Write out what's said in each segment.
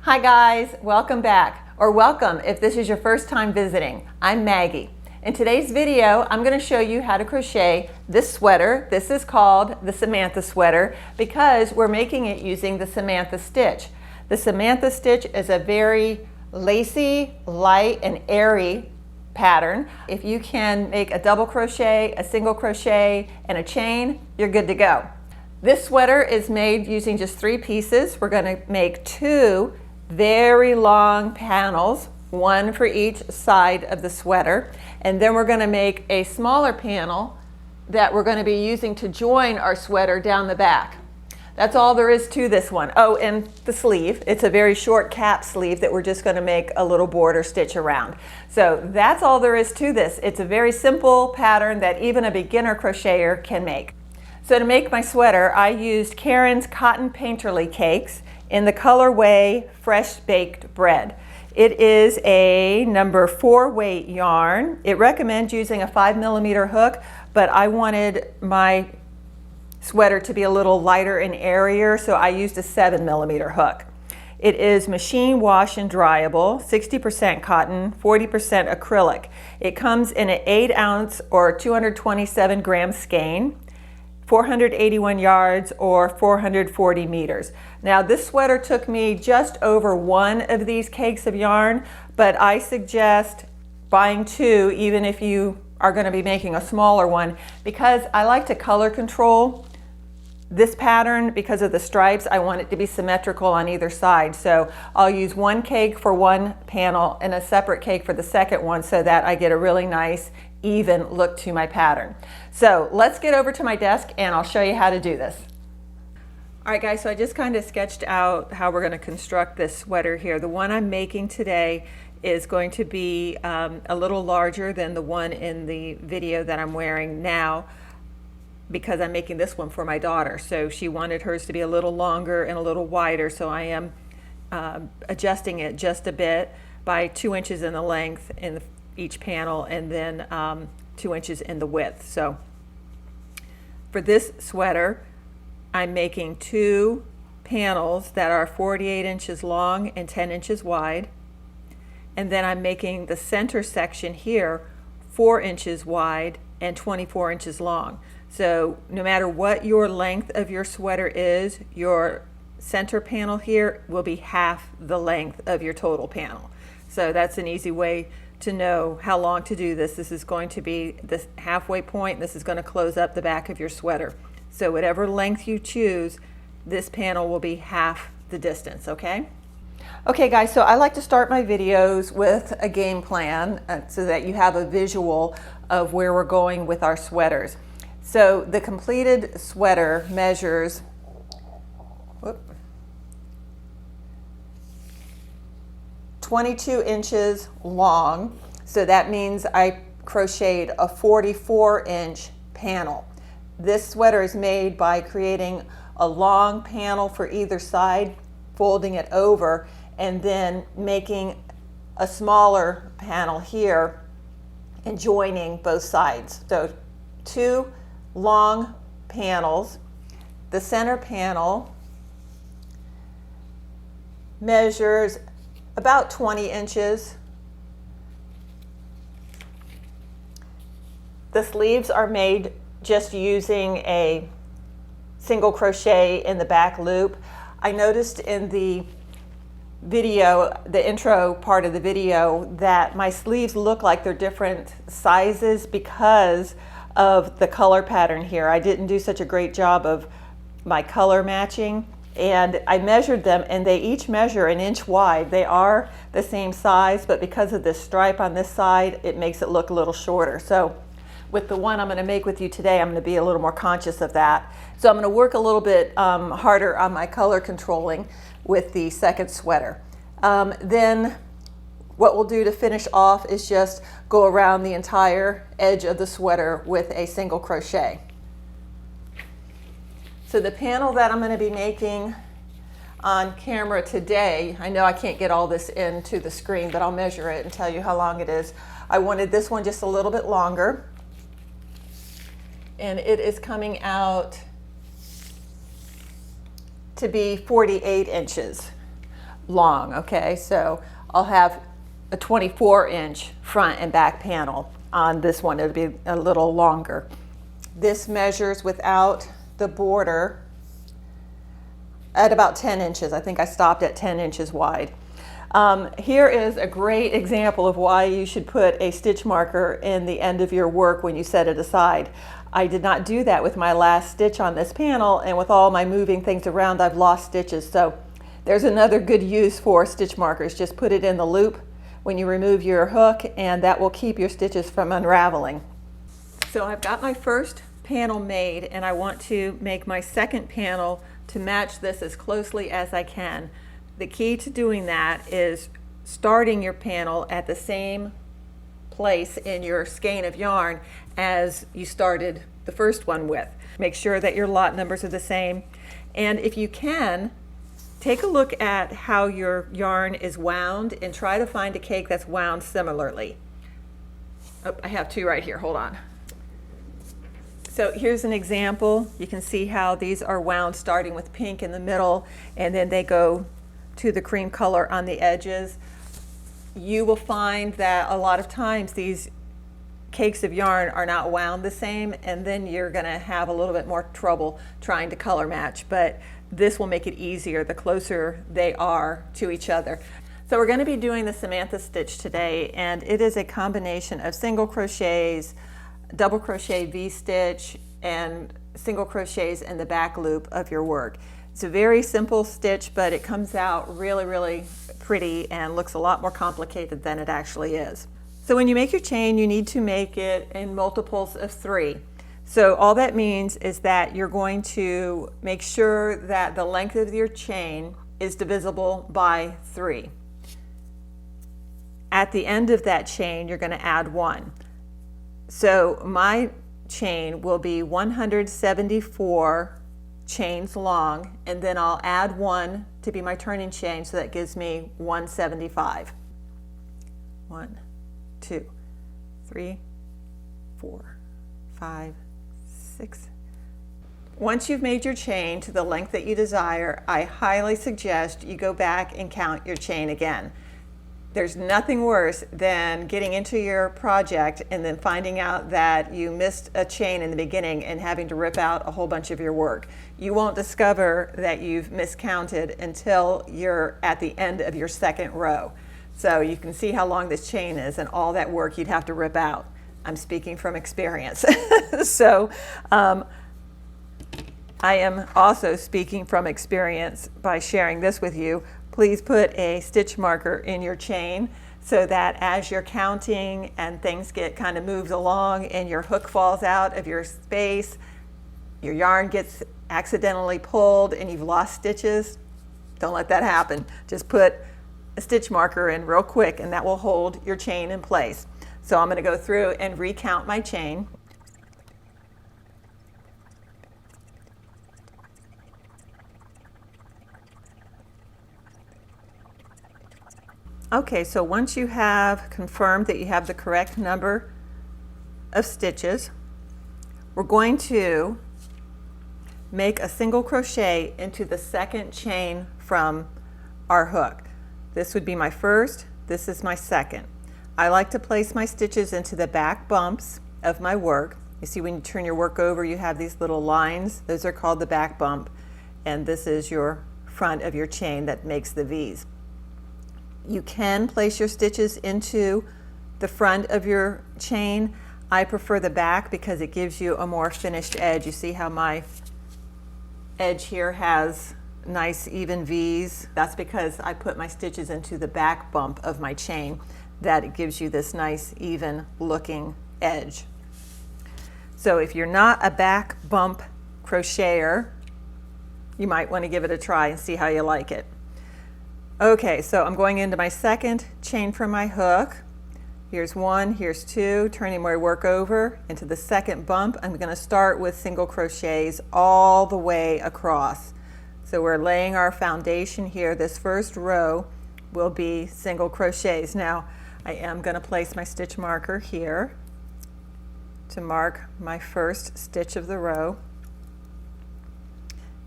Hi guys, welcome back, or welcome if this is your first time visiting. I'm Maggie. In today's video, I'm going to show you how to crochet this sweater. This is called the Samantha sweater because we're making it using the Samantha Stitch. The Samantha Stitch is a very lacy, light, and airy pattern. If you can make a double crochet, a single crochet, and a chain, you're good to go. This sweater is made using just 3 pieces. We're going to make 2 very long panels, one for each side of the sweater, and then we're going to make a smaller panel that we're going to be using to join our sweater down the back. That's all there is to this one. Oh, and the sleeve. It's a very short cap sleeve that we're just going to make a little border stitch around. So that's all there is to this. It's a very simple pattern that even a beginner crocheter can make. So to make my sweater, I used Caron's Cotton Painterly Cakes in the colorway Fresh Baked Bread. It is a number 4 weight yarn. It recommends using a 5mm hook, but I wanted my sweater to be a little lighter and airier, so I used a 7mm hook. It is machine wash and dryable, 60% cotton, 40% acrylic. It comes in an 8-ounce or 227 gram skein, 481 yards or 440 meters. Now this sweater took me just over 1 of these cakes of yarn, but I suggest buying 2 even if you are going to be making a smaller one, because I like to color control this pattern. Because of the stripes, I want it to be symmetrical on either side. So I'll use 1 cake for 1 panel and a separate cake for the second one so that I get a really nice even look to my pattern. So let's get over to my desk and I'll show you how to do this. All right guys, so I just kind of sketched out how we're going to construct this sweater here. The one I'm making today is going to be a little larger than the one in the video that I'm wearing now, because I'm making this one for my daughter. So she wanted hers to be a little longer and a little wider, so I am adjusting it just a bit by 2 inches in the length in each panel, and then 2 inches in the width. So for this sweater, I'm making 2 panels that are 48 inches long and 10 inches wide, and then I'm making the center section here 4 inches wide and 24 inches long. So no matter what your length of your sweater is, your center panel here will be half the length of your total panel. So that's an easy way to know how long to do this. This is going to be the halfway point. This is going to close up the back of your sweater. So whatever length you choose, this panel will be half the distance, okay? Okay guys, so I like to start my videos with a game plan so that you have a visual of where we're going with our sweaters. So the completed sweater measures 22 inches long, so that means I crocheted a 44-inch panel. This sweater is made by creating a long panel for either side, folding it over, and then making a smaller panel here and joining both sides. So 2 long panels. The center panel measures about 20 inches. The sleeves are made just using a single crochet in the back loop. I noticed in the video, the intro part of the video, that my sleeves look like they're different sizes because of the color pattern here. I didn't do such a great job of my color matching, and I measured them and they each measure 1 inch wide. They are the same size, but because of this stripe on this side, it makes it look a little shorter. So with the one I'm going to make with you today, I'm going to be a little more conscious of that. So I'm going to work a little bit harder on my color controlling with the second sweater. Then what we'll do to finish off is just go around the entire edge of the sweater with a single crochet. So the panel that I'm going to be making on camera today, I know I can't get all this into the screen, but I'll measure it and tell you how long it is. I wanted this one just a little bit longer, and it is coming out to be 48 inches. long, okay? So I'll have a 24-inch front and back panel. On this one, it'll be a little longer. This measures without the border at about 10 inches. I think I stopped at 10 inches wide. Here is a great example of why you should put a stitch marker in the end of your work when you set it aside. I did not do that with my last stitch on this panel, and with all my moving things around, I've lost stitches. So there's another good use for stitch markers. Just put it in the loop when you remove your hook, and that will keep your stitches from unraveling. So I've got my first panel made, and I want to make my second panel to match this as closely as I can. The key to doing that is starting your panel at the same place in your skein of yarn as you started the first one with. Make sure that your lot numbers are the same, and if you can, take a look at how your yarn is wound and try to find a cake that's wound similarly. Oh, I have two right here, hold on. So here's an example. You can see how these are wound starting with pink in the middle, and then they go to the cream color on the edges. You will find that a lot of times these cakes of yarn are not wound the same, and then you're gonna have a little bit more trouble trying to color match, but this will make it easier the closer they are to each other. So we're gonna be doing the Samantha Stitch today, and it is a combination of single crochets, double crochet V-stitch, and single crochets in the back loop of your work. It's a very simple stitch, but it comes out really, really pretty and looks a lot more complicated than it actually is. So when you make your chain, you need to make it in multiples of 3. So all that means is that you're going to make sure that the length of your chain is divisible by 3. At the end of that chain, you're going to add 1. So my chain will be 174 chains long, and then I'll add 1 to be my turning chain, so that gives me 175. 1, 2, 3, 4, 5, 6. Once you've made your chain to the length that you desire, I highly suggest you go back and count your chain again. There's nothing worse than getting into your project and then finding out that you missed a chain in the beginning and having to rip out a whole bunch of your work. You won't discover that you've miscounted until you're at the end of your second row. So you can see how long this chain is and all that work you'd have to rip out. I'm speaking from experience. So I am also speaking from experience by sharing this with you. Please put a stitch marker in your chain so that as you're counting and things get kind of moved along and your hook falls out of your space, your yarn gets accidentally pulled and you've lost stitches, don't let that happen. Just put a stitch marker in real quick and that will hold your chain in place. So I'm going to go through and recount my chain. Okay, so once you have confirmed that you have the correct number of stitches, we're going to make a single crochet into the second chain from our hook. This would be my first, this is my second. I like to place my stitches into the back bumps of my work. You see when you turn your work over, you have these little lines. Those are called the back bump, and this is your front of your chain that makes the V's. You can place your stitches into the front of your chain. I prefer the back because it gives you a more finished edge. You see how my edge here has nice even V's? That's because I put my stitches into the back bump of my chain, that it gives you this nice even looking edge. So if you're not a back bump crocheter, you might want to give it a try and see how you like it. Okay, so I'm going into my second chain from my hook. Here's 1, here's 2, turning my work over into the second bump. I'm going to start with single crochets all the way across. So we're laying our foundation here. This first row will be single crochets. Now I am going to place my stitch marker here to mark my first stitch of the row,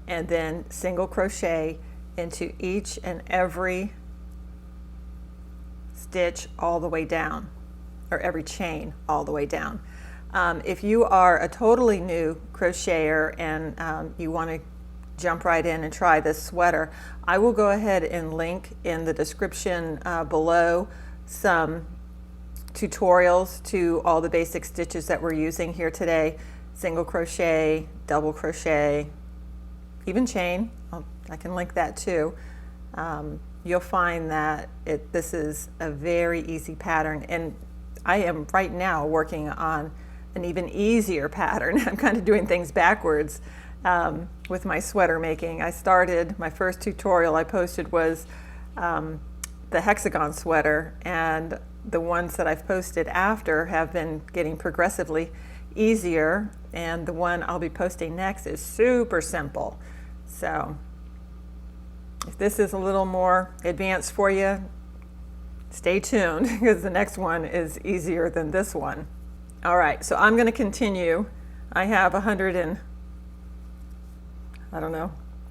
and then single crochet into each and every stitch all the way down, or every chain all the way down. If you are a totally new crocheter and you want to jump right in and try this sweater, I will go ahead and link in the description below some tutorials to all the basic stitches that we're using here today. Single crochet, double crochet, even chain. I can link that too. You'll find that this is a very easy pattern, and I am right now working on an even easier pattern. I'm kind of doing things backwards with my sweater making. I started, my first tutorial I posted was the hexagon sweater, and the ones that I've posted after have been getting progressively easier, and the one I'll be posting next is super simple. So if this is a little more advanced for you, stay tuned, because the next one is easier than this one. All right, so I'm going to continue. I have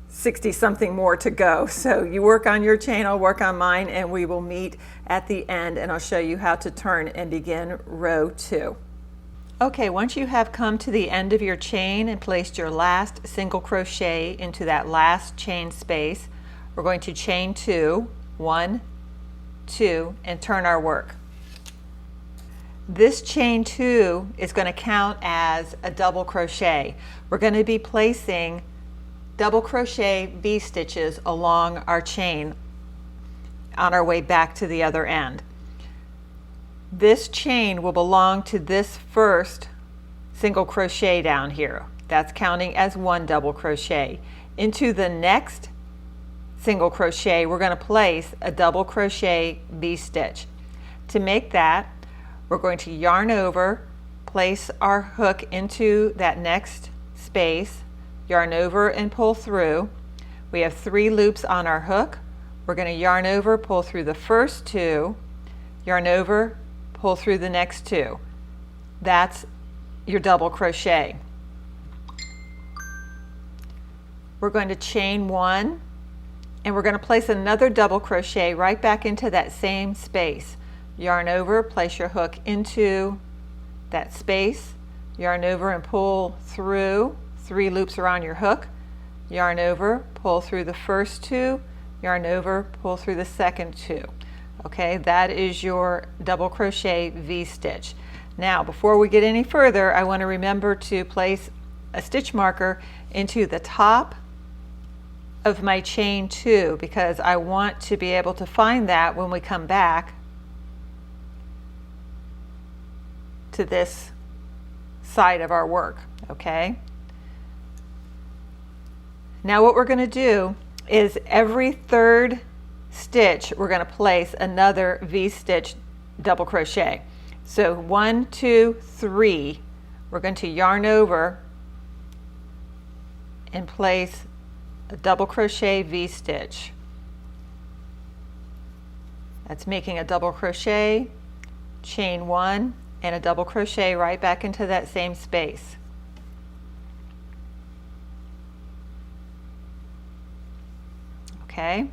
60 something more to go. So you work on your chain, I'll work on mine, and we will meet at the end, and I'll show you how to turn and begin row 2. Okay, once you have come to the end of your chain and placed your last single crochet into that last chain space, we're going to chain 2, 1, 2, and turn our work. This chain 2 is going to count as a double crochet. We're going to be placing double crochet V-stitches along our chain on our way back to the other end. This chain will belong to this first single crochet down here. That's counting as 1 double crochet. Into the next single crochet, we're going to place a double crochet V-stitch. To make that, we're going to yarn over, place our hook into that next space, yarn over and pull through. We have 3 loops on our hook. We're going to yarn over, pull through the first 2, yarn over, pull through the next 2. That's your double crochet. We're going to chain 1, and we're going to place another double crochet right back into that same space. Yarn over, place your hook into that space, yarn over and pull through, 3 loops around your hook, yarn over, pull through the first 2, yarn over, pull through the second 2. Okay, that is your double crochet V-stitch. Now, before we get any further, I want to remember to place a stitch marker into the top of my chain 2, because I want to be able to find that when we come back to this side of our work. Okay, now what we're going to do is every third stitch we're going to place another V-stitch double crochet. So 1, 2, 3, we're going to yarn over and place a double crochet V-stitch. That's making a double crochet, chain 1, and a double crochet right back into that same space. Okay,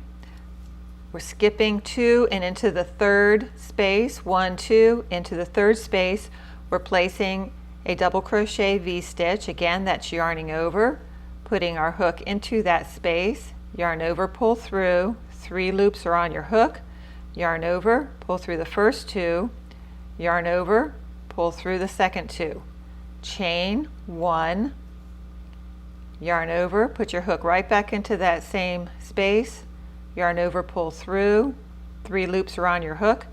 we're skipping 2 and into the third space, 1, 2, into the third space, we're placing a double crochet V-stitch. Again, that's yarning over, putting our hook into that space, yarn over, pull through, 3 loops are on your hook, yarn over, pull through the first 2, yarn over, pull through the second 2, chain 1, yarn over, put your hook right back into that same space, yarn over, pull through, 3 loops are on your hook,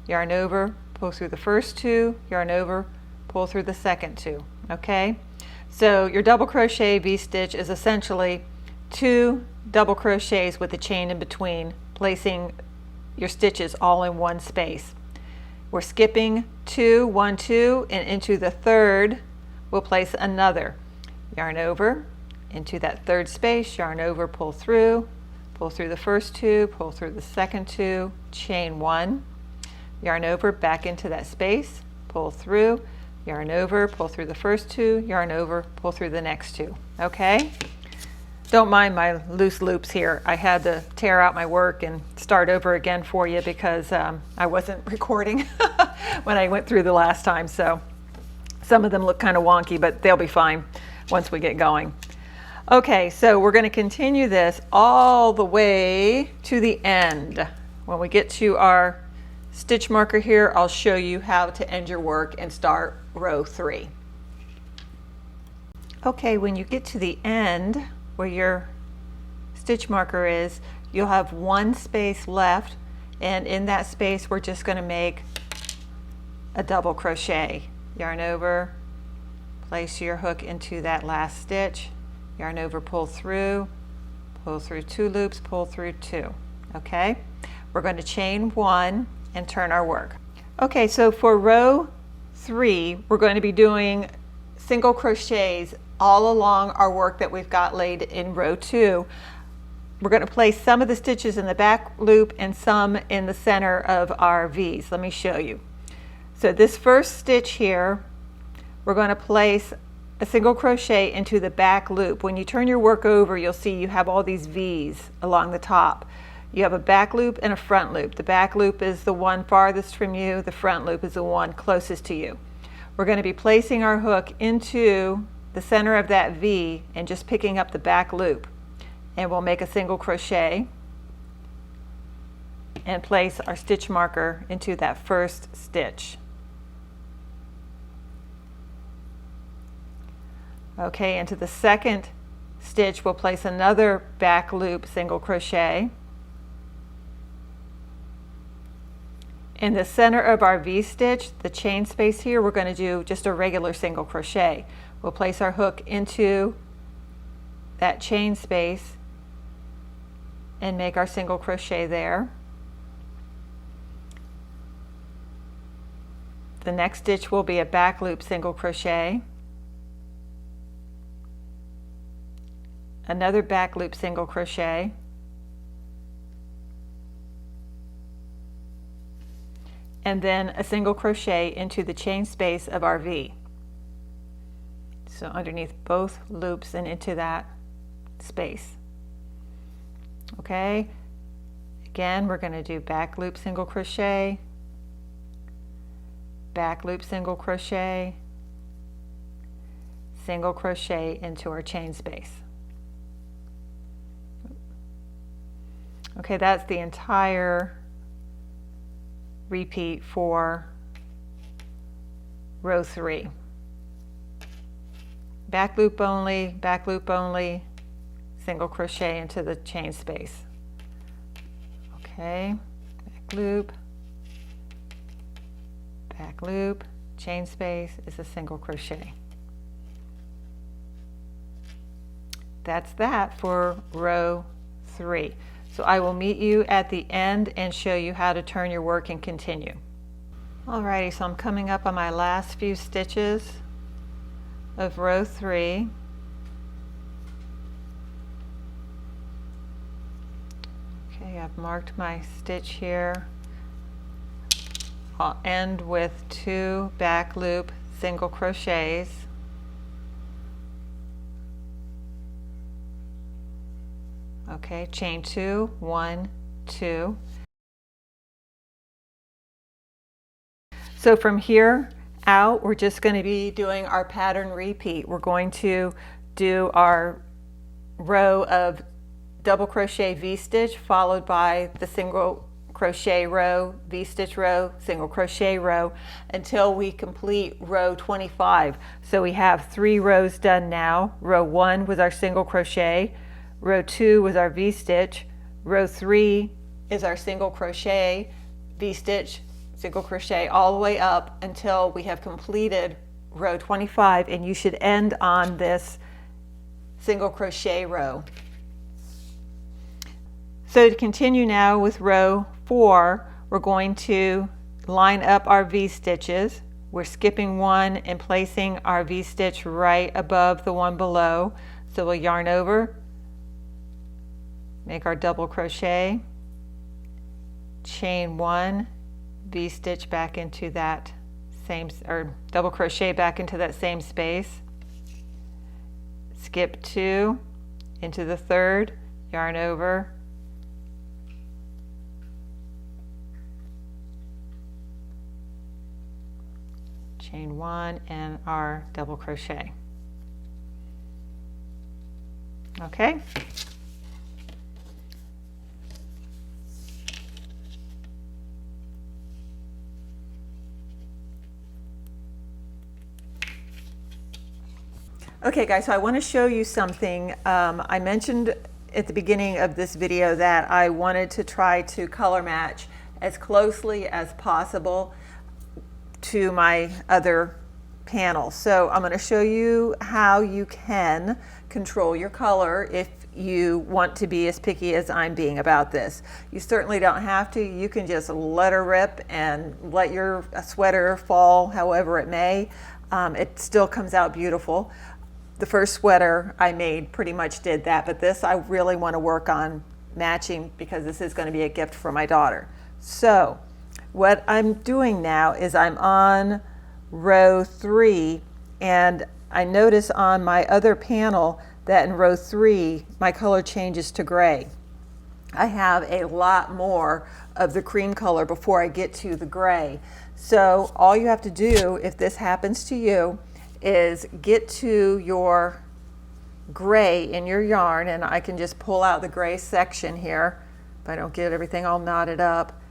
yarn over, pull through the first 2, yarn over, pull through the second 2. Okay, so your double crochet V-stitch is essentially 2 double crochets with a chain in between, placing your stitches all in one space. We're skipping 2, 1, 2, and into the third we'll place another. Yarn over into that third space, yarn over, pull through the first 2, pull through the second 2, chain 1, yarn over, back into that space, pull through, yarn over, pull through the first 2, yarn over, pull through the next 2. Okay, Don't mind my loose loops here. I had to tear out my work and start over again for you because I wasn't recording when I went through the last time. So some of them look kind of wonky, but they'll be fine once we get going. Okay, so we're going to continue this all the way to the end. When we get to our stitch marker here, I'll show you how to end your work and start row 3. Okay, when you get to the end, where your stitch marker is, you'll have one space left, and in that space we're just going to make a double crochet. Yarn over, place your hook into that last stitch, yarn over, pull through 2 loops, pull through 2. Okay, we're going to chain 1 and turn our work. Okay, so for row 3 we're going to be doing single crochets all along our work that we've got laid in row 2. We're going to place some of the stitches in the back loop and some in the center of our V's. Let me show you. So this first stitch here, we're going to place a single crochet into the back loop. When you turn your work over, you'll see you have all these V's along the top. You have a back loop and a front loop. The back loop is the one farthest from you. The front loop is the one closest to you. We're going to be placing our hook into the center of that V and just picking up the back loop, and we'll make a single crochet and place our stitch marker into that first stitch. Okay, into the second stitch we'll place another back loop single crochet. In the center of our V stitch, the chain space here, we're going to do just a regular single crochet. We'll place our hook into that chain space and make our single crochet there. The next stitch will be a back loop single crochet, another back loop single crochet, and then a single crochet into the chain space of our V. So underneath both loops and into that space. Okay, again we're going to do back loop single crochet, back loop single crochet, single crochet into our chain space. Okay, that's the entire repeat for row 3. Back loop only, single crochet into the chain space. Okay, back loop, chain space is a single crochet. That's that for row 3. So I will meet you at the end and show you how to turn your work and continue. Alrighty, so I'm coming up on my last few stitches of row 3. Okay, I've marked my stitch here. I'll end with 2 back loop single crochets. Okay, chain 2, 1, 2. So from here out, we're just going to be doing our pattern repeat. We're going to do our row of double crochet V-stitch followed by the single crochet row, V-stitch row, single crochet row until we complete row 25. So we have 3 rows done now. Row 1 was our single crochet, row 2 was our V-stitch, row 3 is our single crochet, V-stitch, single crochet all the way up until we have completed row 25, and you should end on this single crochet row. So to continue now with row 4, we're going to line up our V-stitches. We're skipping one and placing our V-stitch right above the one below. So we'll yarn over, make our double crochet, chain 1, V-stitch back into that same, or double crochet back into that same space, skip 2, into the third, yarn over, chain one, and our double crochet. Okay. Okay guys, so I want to show you something. I mentioned at the beginning of this video that I wanted to try to color match as closely as possible to my other panel. So I'm going to show you how you can control your color if you want to be as picky as I'm being about this. You certainly don't have to. You can just let her rip and let your sweater fall however it may. It still comes out beautiful. The first sweater I made pretty much did that, but this I really want to work on matching because this is going to be a gift for my daughter. So what I'm doing now is I'm on row 3, and I notice on my other panel that in row 3 my color changes to gray. I have a lot more of the cream color before I get to the gray. So all you have to do, if this happens to you, is get to your gray in your yarn, and I can just pull out the gray section here if I don't get everything all knotted up.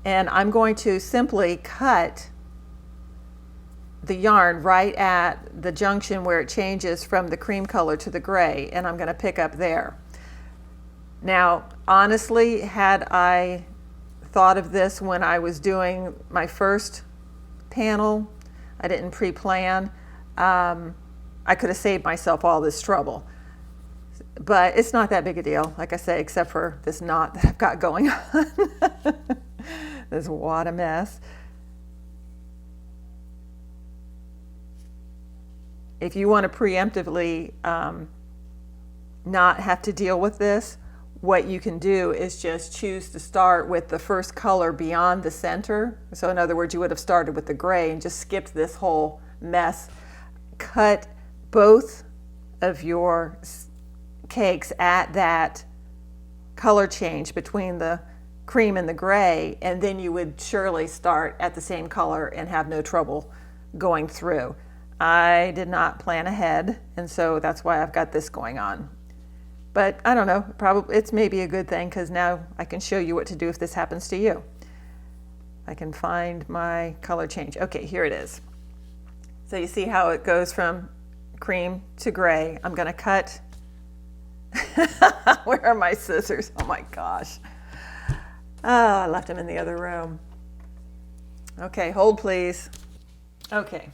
And I'm going to simply cut the yarn right at the junction where it changes from the cream color to the gray, and I'm going to pick up there. Now, honestly, had I thought of this when I was doing my first panel, I didn't pre-plan, I could have saved myself all this trouble. But it's not that big a deal, like I say, except for this knot that I've got going on. There's what a mess. If you want to preemptively not have to deal with this, what you can do is just choose to start with the first color beyond the center. So in other words, you would have started with the gray and just skipped this whole mess. Cut both of your cakes at that color change between the cream and the gray, and then you would surely start at the same color and have no trouble going through. I did not plan ahead, and so that's why I've got this going on. But I don't know, probably it's maybe a good thing because now I can show you what to do if this happens to you. I can find my color change. Okay, here it is. So you see how it goes from cream to gray. I'm going to cut. Where are my scissors? Oh my gosh. Oh, I left them in the other room. Okay, hold please. Okay,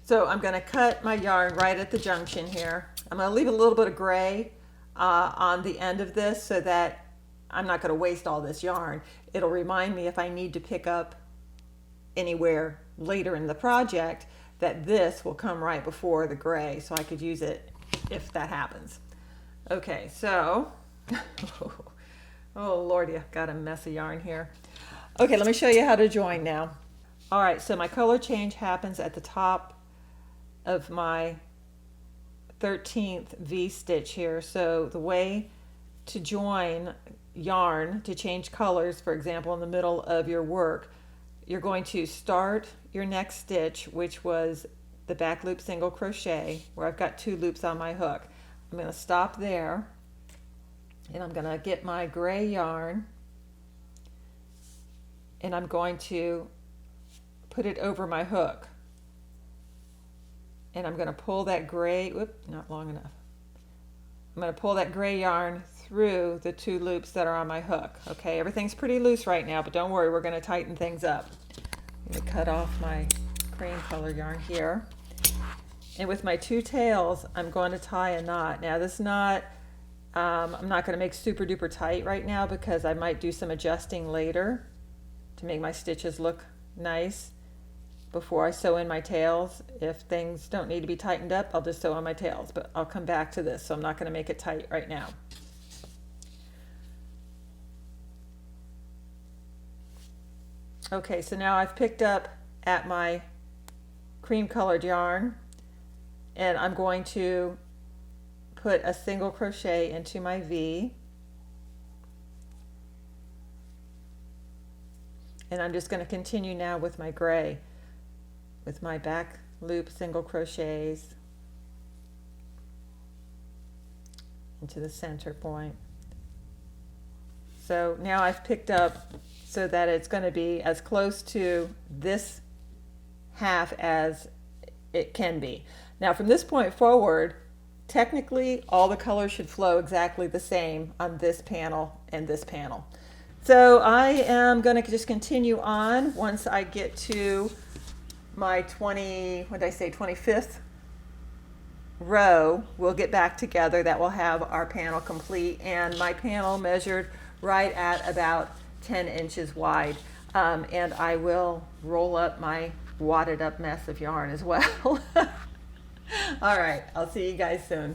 so I'm going to cut my yarn right at the junction here. I'm going to leave a little bit of gray on the end of this so that I'm not going to waste all this yarn. It'll remind me if I need to pick up anywhere later in the project that this will come right before the gray, so I could use it if that happens. Okay, so oh Lordy, I've got a mess of yarn here. Okay, let me show you how to join now. All right, so my color change happens at the top of my 13th V-stitch here. So the way to join yarn to change colors, for example, in the middle of your work, you're going to start your next stitch, which was the back loop single crochet, where I've got 2 loops on my hook. I'm going to stop there, and I'm going to get my gray yarn, and I'm going to put it over my hook. And I'm going to pull that gray, not long enough. I'm going to pull that gray yarn through the 2 loops that are on my hook. Okay, everything's pretty loose right now, but don't worry, we're going to tighten things up. I'm going to cut off my cream color yarn here. And with my 2 tails, I'm going to tie a knot. Now this knot, I'm not going to make super duper tight right now because I might do some adjusting later to make my stitches look nice before I sew in my tails. If things don't need to be tightened up, I'll just sew on my tails, but I'll come back to this, so I'm not going to make it tight right now. Okay, so now I've picked up at my cream colored yarn, and I'm going to put a single crochet into my V. And I'm just going to continue now with my gray, with my back loop single crochets into the center point. So now I've picked up so that it's going to be as close to this half as it can be. Now from this point forward, technically all the colors should flow exactly the same on this panel and this panel. So I am going to just continue on. Once I get to my 25th row, we'll get back together. That will have our panel complete, and my panel measured right at about 10 inches wide. And I will roll up my wadded up mess of yarn as well. All right, I'll see you guys soon.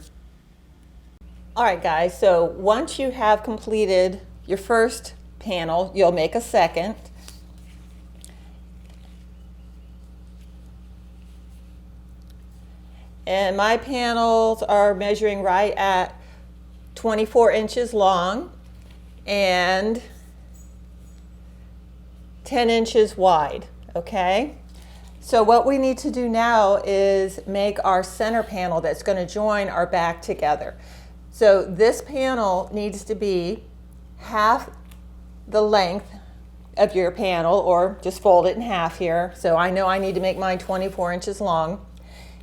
All right guys, so once you have completed your first panel, you'll make a second. And my panels are measuring right at 24 inches long and 10 inches wide, okay? So what we need to do now is make our center panel that's going to join our back together. So this panel needs to be half the length of your panel, or just fold it in half here. So I know I need to make mine 24 inches long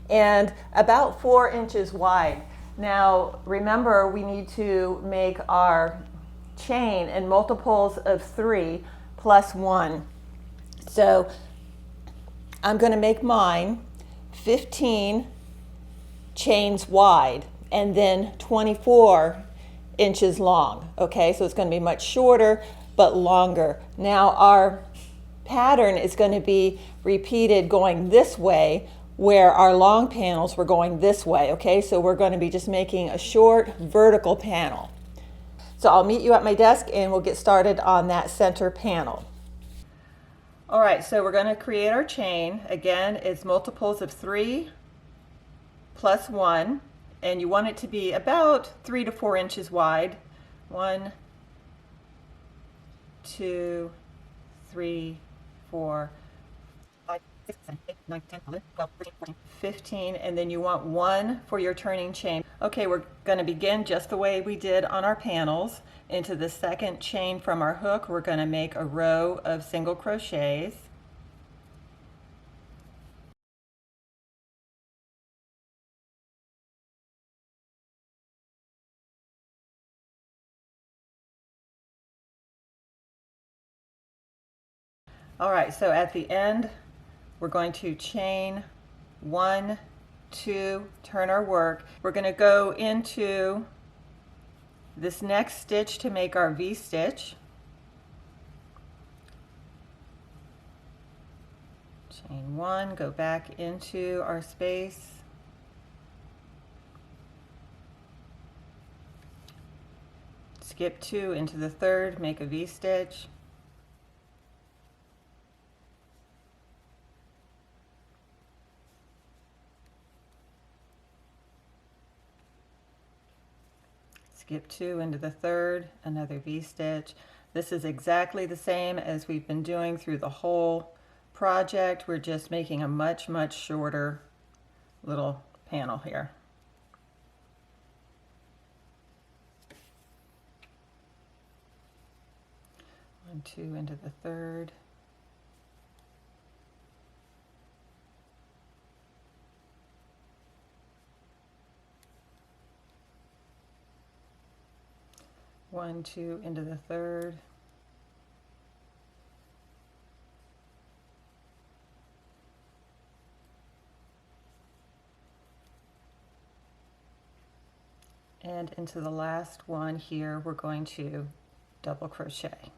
and about 4 inches wide. Now remember, we need to make our chain in multiples of 3 plus 1. So I'm going to make mine 15 chains wide and then 24 inches long. Okay, so it's going to be much shorter but longer. Now our pattern is going to be repeated going this way, where our long panels were going this way. Okay, so we're going to be just making a short vertical panel. So I'll meet you at my desk and we'll get started on that center panel. All right, so we're going to create our chain. Again, it's multiples of 3 plus 1, and you want it to be about 3 to 4 inches wide. 1, 2, 3, 4, 5, 6, 7, 8, 9, 10, 11, 12, 13, 14, 15, and then you want 1 for your turning chain. Okay, we're going to begin just the way we did on our panels. Into the second chain from our hook, we're going to make a row of single crochets. All right, so at the end, we're going to chain 1, 2, turn our work. We're going to go into this next stitch to make our V-stitch. Chain 1, go back into our space. Skip 2 into the third, make a V-stitch. Skip 2 into the third, another V-stitch. This is exactly the same as we've been doing through the whole project. We're just making a much shorter little panel here. 1, 2 into the third. One, 2 into the third. And into the last one here, we're going to double crochet.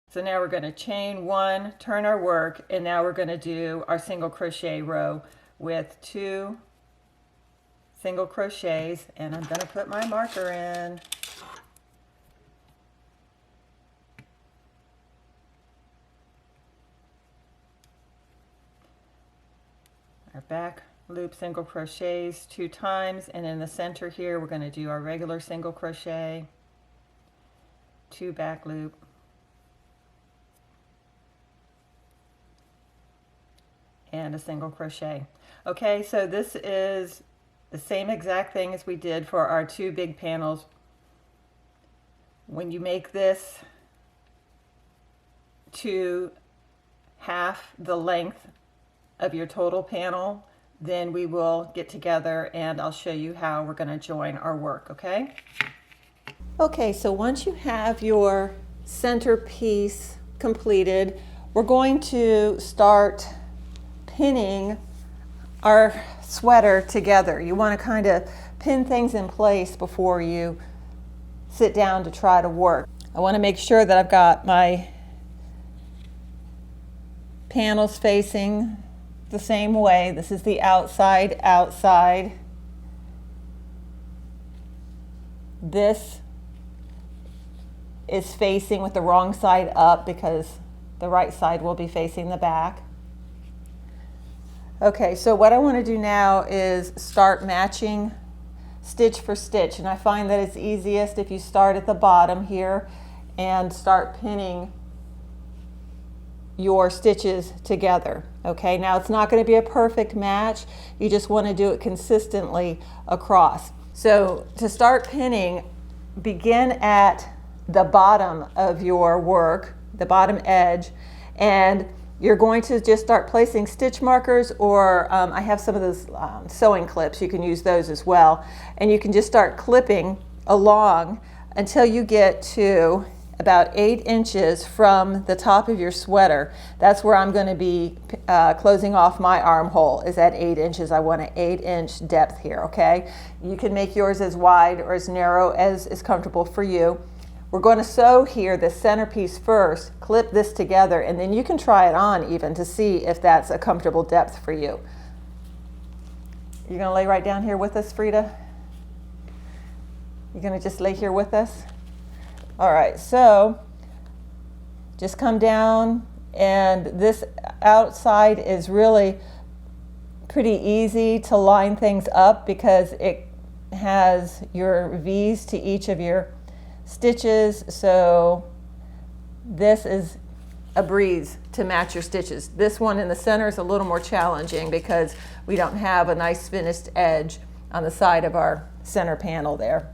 So now we're going to chain 1, turn our work, and now we're going to do our single crochet row with 2 single crochets, and I'm going to put my marker in. our back loop single crochets 2 times, and in the center here we're going to do our regular single crochet, 2 back loop, and a single crochet. Okay, so this is the same exact thing as we did for our 2 big panels. When you make this to half the length of your total panel, then we will get together and I'll show you how we're going to join our work, okay? Okay, so once you have your center piece completed, we're going to start pinning our sweater together. You want to kind of pin things in place before you sit down to try to work. I want to make sure that I've got my panels facing the same way. This is the outside, outside. This is facing with the wrong side up because the right side will be facing the back. Okay, so what I want to do now is start matching stitch for stitch, and I find that it's easiest if you start at the bottom here and start pinning your stitches together. Okay, now it's not going to be a perfect match, you just want to do it consistently across. So to start pinning, begin at the bottom of your work, the bottom edge, and you're going to just start placing stitch markers, or I have some of those sewing clips, you can use those as well, and you can just start clipping along until you get to about 8 inches from the top of your sweater. That's where I'm going to be closing off my armhole, is at 8 inches. I want an 8-inch depth here, okay? You can make yours as wide or as narrow as is comfortable for you. We're going to sew here the centerpiece first, clip this together, and then you can try it on even to see if that's a comfortable depth for you. You're going to lay right down here with us, Frida? You're going to just lay here with us? All right, so just come down, and this outside is really pretty easy to line things up because it has your V's to each of your stitches, so this is a breeze to match your stitches. This one in the center is a little more challenging because we don't have a nice finished edge on the side of our center panel there.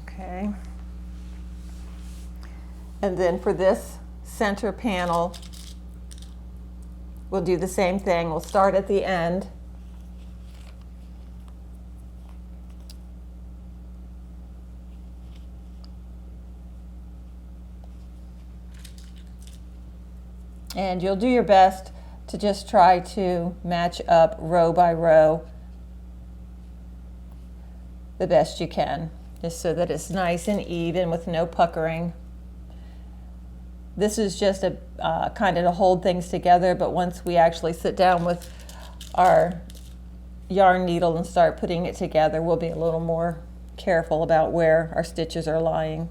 Okay, and then for this center panel, we'll do the same thing. We'll start at the end. And you'll do your best to just try to match up row by row the best you can, just so that it's nice and even with no puckering. This is just a kind of to hold things together, but once we actually sit down with our yarn needle and start putting it together, we'll be a little more careful about where our stitches are lying.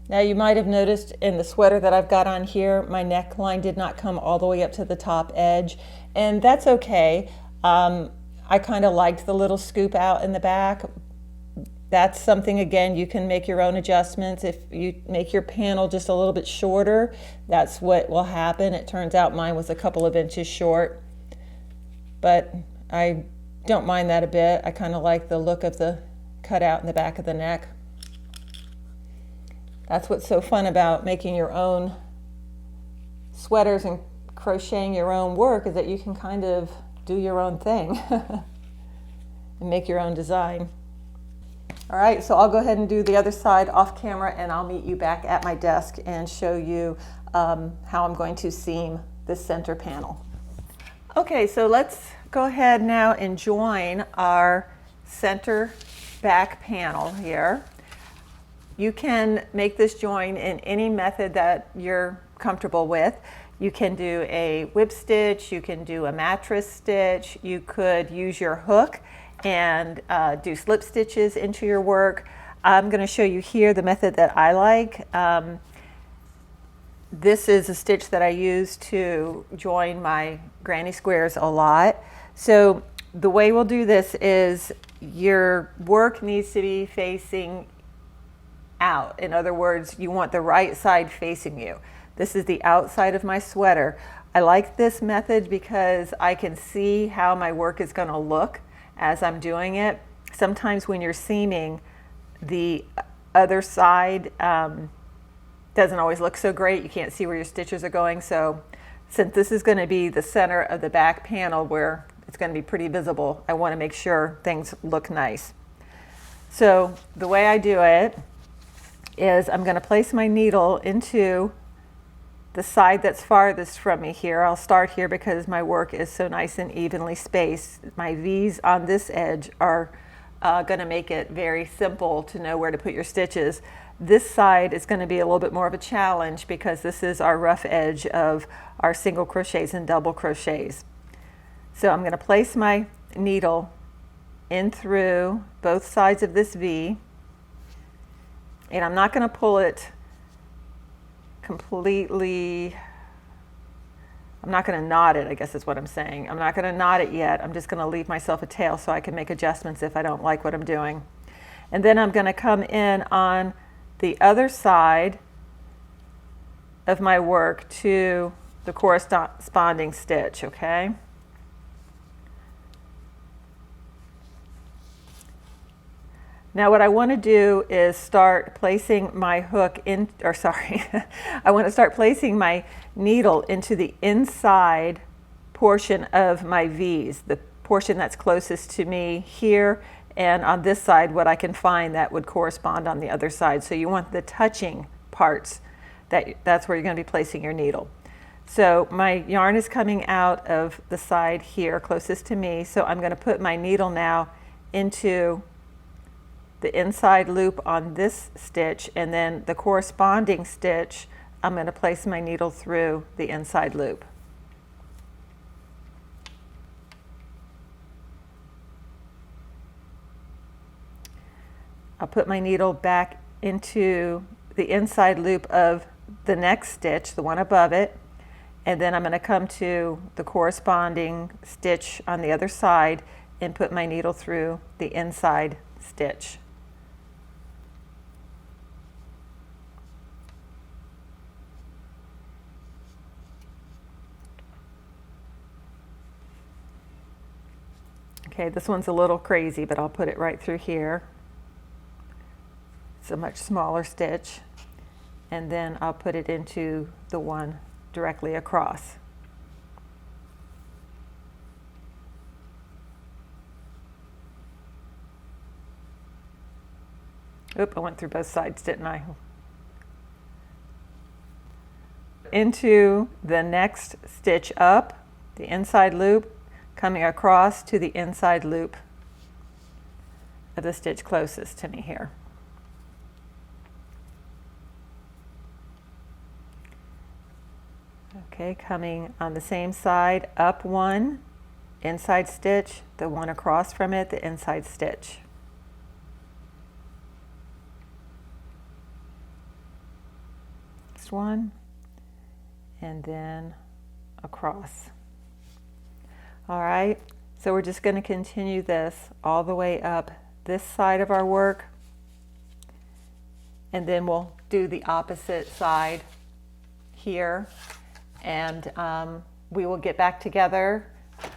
Now you might have noticed in the sweater that I've got on here, my neckline did not come all the way up to the top edge, and that's okay. I kind of liked the little scoop out in the back. That's something, again, you can make your own adjustments. If you make your panel just a little bit shorter, that's what will happen. It turns out mine was a couple of inches short, but I don't mind that a bit. I kind of like the look of the cutout in the back of the neck. That's what's so fun about making your own sweaters and crocheting your own work, is that you can kind of do your own thing and make your own design. All right, so I'll go ahead and do the other side off camera, and I'll meet you back at my desk and show you how I'm going to seam this center panel. Okay, so let's go ahead now and join our center back panel here. You can make this join in any method that you're comfortable with. You can do a whip stitch, you can do a mattress stitch, you could use your hook and do slip stitches into your work. I'm going to show you here the method that I like. This is a stitch that I use to join my granny squares a lot. So the way we'll do this is your work needs to be facing out. In other words, you want the right side facing you. This is the outside of my sweater. I like this method because I can see how my work is going to look as I'm doing it. Sometimes when you're seaming, the other side doesn't always look so great. You can't see where your stitches are going. So since this is going to be the center of the back panel where it's going to be pretty visible, I want to make sure things look nice. So the way I do it is I'm going to place my needle into the side that's farthest from me here. I'll start here because my work is so nice and evenly spaced. My V's on this edge are going to make it very simple to know where to put your stitches. This side is going to be a little bit more of a challenge because this is our rough edge of our single crochets and double crochets. So I'm going to place my needle in through both sides of this V, and I'm not going to pull it completely. I'm not going to knot it, I guess is what I'm saying. I'm not going to knot it yet. I'm just going to leave myself a tail so I can make adjustments if I don't like what I'm doing. And then I'm going to come in on the other side of my work to the corresponding stitch, okay? Now what I want to do is start placing my hook in, or sorry, I want to start placing my needle into the inside portion of my V's, the portion that's closest to me here, and on this side what I can find that would correspond on the other side. So you want the touching parts, that's where you're going to be placing your needle. So my yarn is coming out of the side here closest to me, so I'm going to put my needle now into the inside loop on this stitch, and then the corresponding stitch I'm going to place my needle through the inside loop. I'll put my needle back into the inside loop of the next stitch, the one above it, and then I'm going to come to the corresponding stitch on the other side and put my needle through the inside stitch. Okay, this one's a little crazy, but I'll put it right through here. It's a much smaller stitch, and then I'll put it into the one directly across. Oop, I went through both sides, didn't I? Into the next stitch up, the inside loop, coming across to the inside loop of the stitch closest to me here. Okay, coming on the same side, up one, inside stitch, the one across from it, the inside stitch. Next one, and then across. All right, so we're just going to continue this all the way up this side of our work, and then we'll do the opposite side here, and we will get back together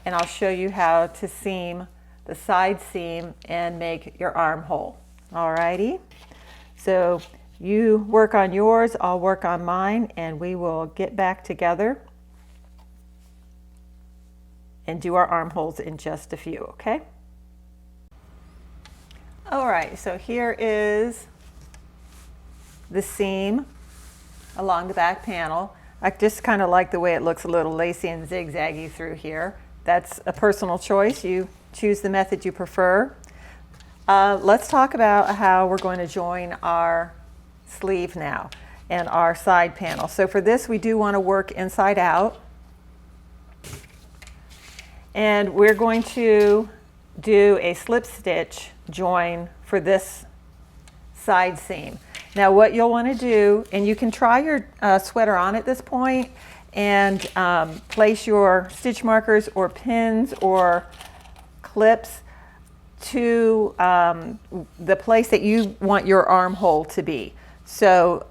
and I'll show you how to seam the side seam and make your armhole. All righty, so you work on yours, I'll work on mine, and we will get back together and do our armholes in just a few, okay? All right, so here is the seam along the back panel. I just kind of like the way it looks a little lacy and zigzaggy through here. That's a personal choice. You choose the method you prefer. Let's talk about how we're going to join our sleeve now and our side panel. So for this, we do want to work inside out. And we're going to do a slip stitch join for this side seam. Now what you'll want to do, and you can try your sweater on at this point and place your stitch markers or pins or clips to the place that you want your armhole to be. So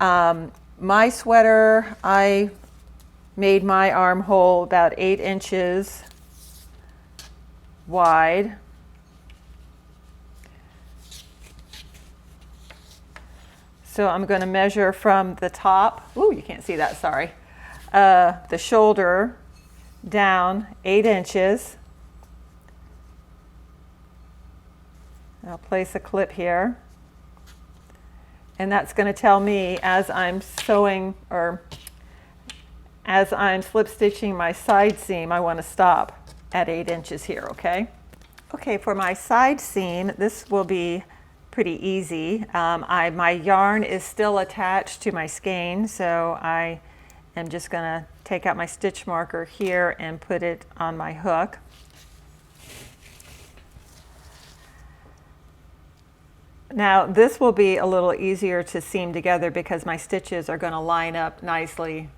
my sweater, I made my armhole about 8 inches wide. So I'm going to measure from the top, ooh, you can't see that, sorry, the shoulder down 8 inches. I'll place a clip here. And that's going to tell me as I'm sewing or as I'm slip stitching my side seam, I want to stop at 8 inches here, okay? Okay, for my side seam, this will be pretty easy. My yarn is still attached to my skein, so I am just going to take out my stitch marker here and put it on my hook. Now this will be a little easier to seam together because my stitches are going to line up nicely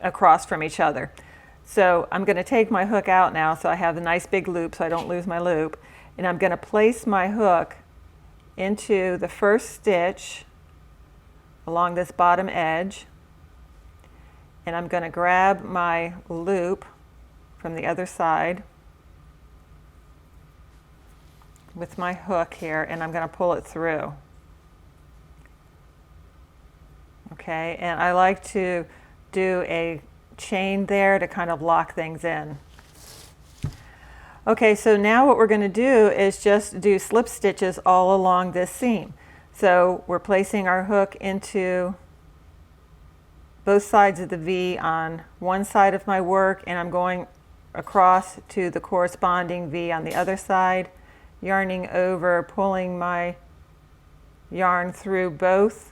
across from each other. So I'm going to take my hook out now so I have a nice big loop so I don't lose my loop. And I'm going to place my hook into the first stitch along this bottom edge. And I'm going to grab my loop from the other side with my hook here, and I'm going to pull it through. Okay, and I like to do a chain there to kind of lock things in. Okay, so now what we're going to do is just do slip stitches all along this seam. So we're placing our hook into both sides of the V on one side of my work, and I'm going across to the corresponding V on the other side, yarning over, pulling my yarn through both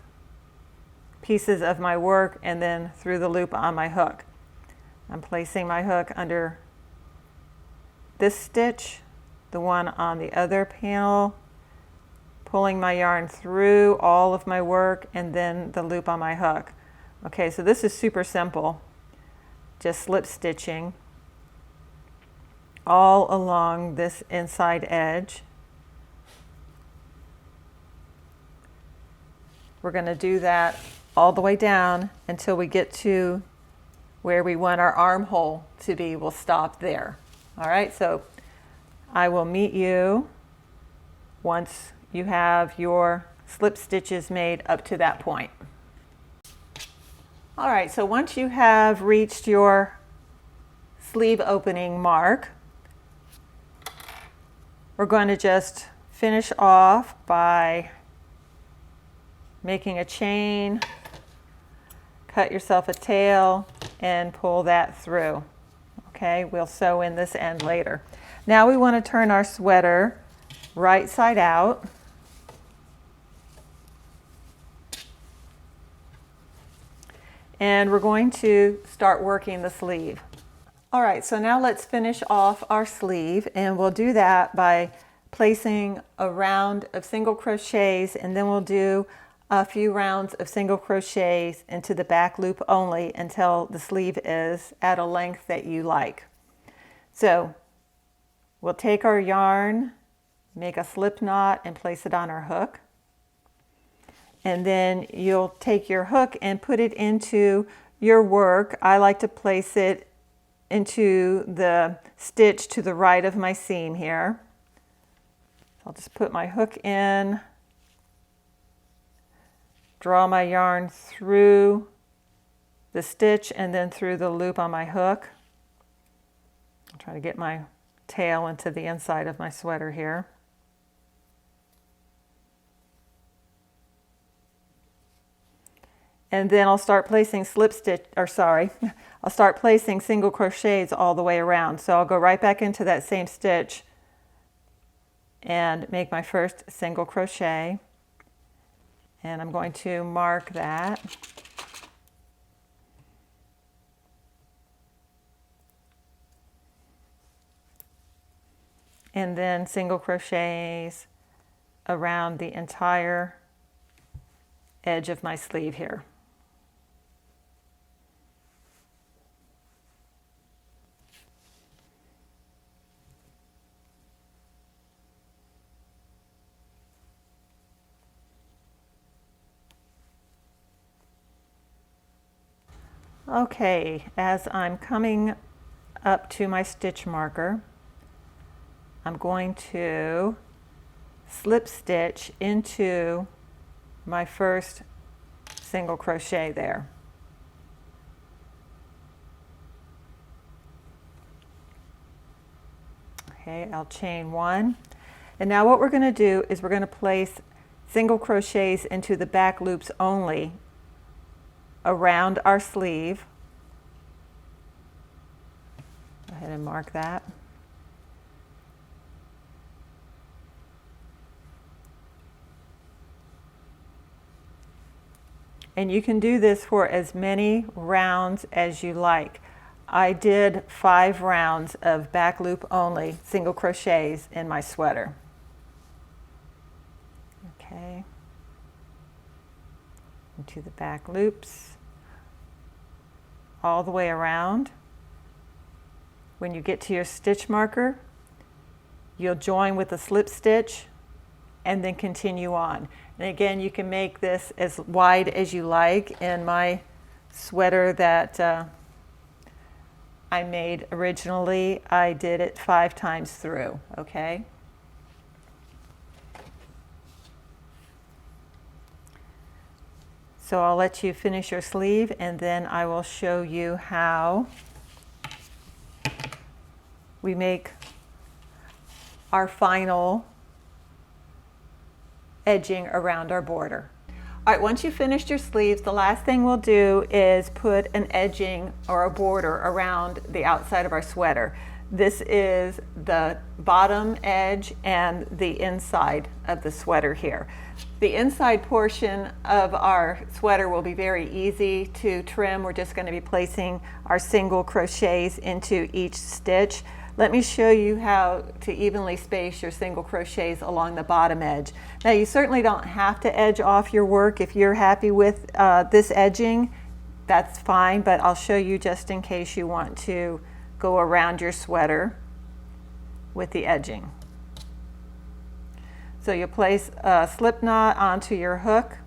pieces of my work and then through the loop on my hook. I'm placing my hook under this stitch, the one on the other panel, pulling my yarn through all of my work and then the loop on my hook. Okay, so this is super simple, just slip stitching all along this inside edge. We're going to do that all the way down until we get to where we want our armhole to be. We'll stop there. All right, so I will meet you once you have your slip stitches made up to that point. All right, so once you have reached your sleeve opening mark, we're going to just finish off by making a chain, cut yourself a tail, and pull that through. Okay, we'll sew in this end later. Now we want to turn our sweater right side out. And we're going to start working the sleeve. All right, so now let's finish off our sleeve, and we'll do that by placing a round of single crochets, and then we'll do a few rounds of single crochets into the back loop only until the sleeve is at a length that you like. So we'll take our yarn, make a slip knot, and place it on our hook. And then you'll take your hook and put it into your work. I like to place it into the stitch to the right of my seam here. I'll just put my hook in, draw my yarn through the stitch and then through the loop on my hook. I'll try to get my tail into the inside of my sweater here. And then I'll start placing I'll start placing single crochets all the way around. So I'll go right back into that same stitch and make my first single crochet. And I'm going to mark that. and then single crochets around the entire edge of my sleeve here. Okay, as I'm coming up to my stitch marker, I'm going to slip stitch into my first single crochet there. Okay, I'll chain one. And now what we're going to do is we're going to place single crochets into the back loops only around our sleeve. Go ahead and mark that. And you can do this for as many rounds as you like. I did 5 rounds of back loop only single crochets in my sweater. Okay. Into the back loops, all the way around. When you get to your stitch marker, you'll join with a slip stitch and then continue on. And again, you can make this as wide as you like. In my sweater that I made originally, I did it 5 times through, okay? So I'll let you finish your sleeve and then I will show you how we make our final edging around our border. All right, once you've finished your sleeves, the last thing we'll do is put an edging or a border around the outside of our sweater. This is the bottom edge and the inside of the sweater here. The inside portion of our sweater will be very easy to trim. We're just going to be placing our single crochets into each stitch. Let me show you how to evenly space your single crochets along the bottom edge. Now you certainly don't have to edge off your work. If you're happy with this edging, that's fine, but I'll show you just in case you want to go around your sweater with the edging. So you'll place a slip knot onto your hook.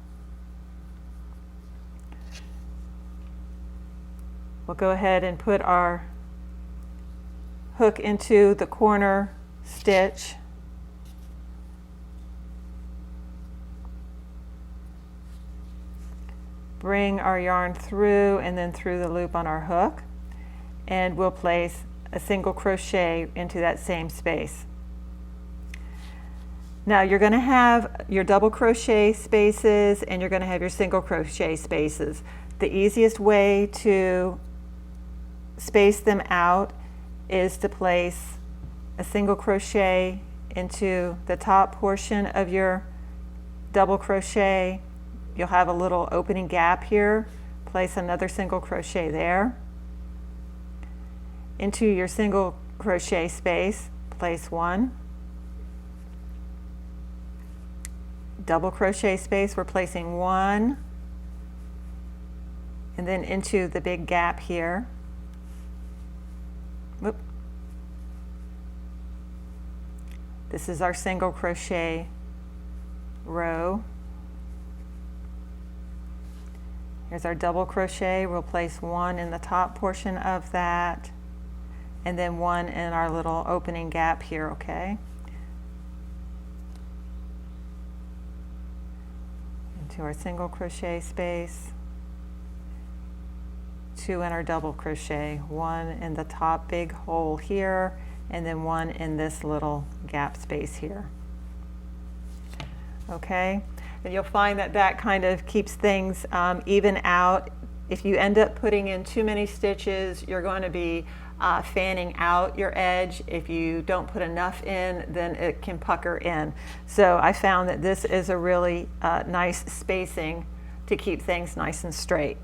We'll go ahead and put our hook into the corner stitch. Bring our yarn through and then through the loop on our hook, and we'll place a single crochet into that same space. Now you're going to have your double crochet spaces and you're going to have your single crochet spaces. The easiest way to space them out is to place a single crochet into the top portion of your double crochet. You'll have a little opening gap here. Place another single crochet there. Into your single crochet space, place one. Double crochet space, we're placing one. And then into the big gap here. Whoop. This is our single crochet row. Here's our double crochet. We'll place one in the top portion of that and then one in our little opening gap here, okay? Into our single crochet space. Two in our double crochet, one in the top big hole here and then one in this little gap space here. Okay, and you'll find that that kind of keeps things even out. If you end up putting in too many stitches, you're going to be fanning out your edge. If you don't put enough in, then it can pucker in. So I found that this is a really nice spacing to keep things nice and straight.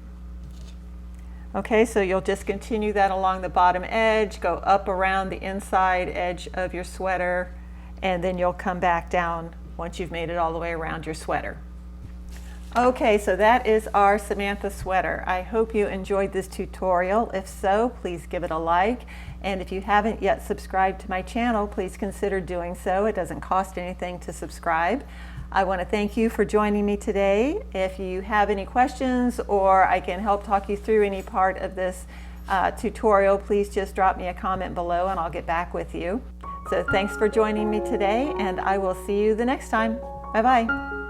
Okay, so you'll just continue that along the bottom edge, go up around the inside edge of your sweater, and then you'll come back down once you've made it all the way around your sweater. Okay, so that is our Samantha sweater. I hope you enjoyed this tutorial. If so, please give it a like. And if you haven't yet subscribed to my channel, please consider doing so. It doesn't cost anything to subscribe. I want to thank you for joining me today. If you have any questions or I can help talk you through any part of this tutorial, please just drop me a comment below and I'll get back with you. So thanks for joining me today, and I will see you the next time. Bye-bye.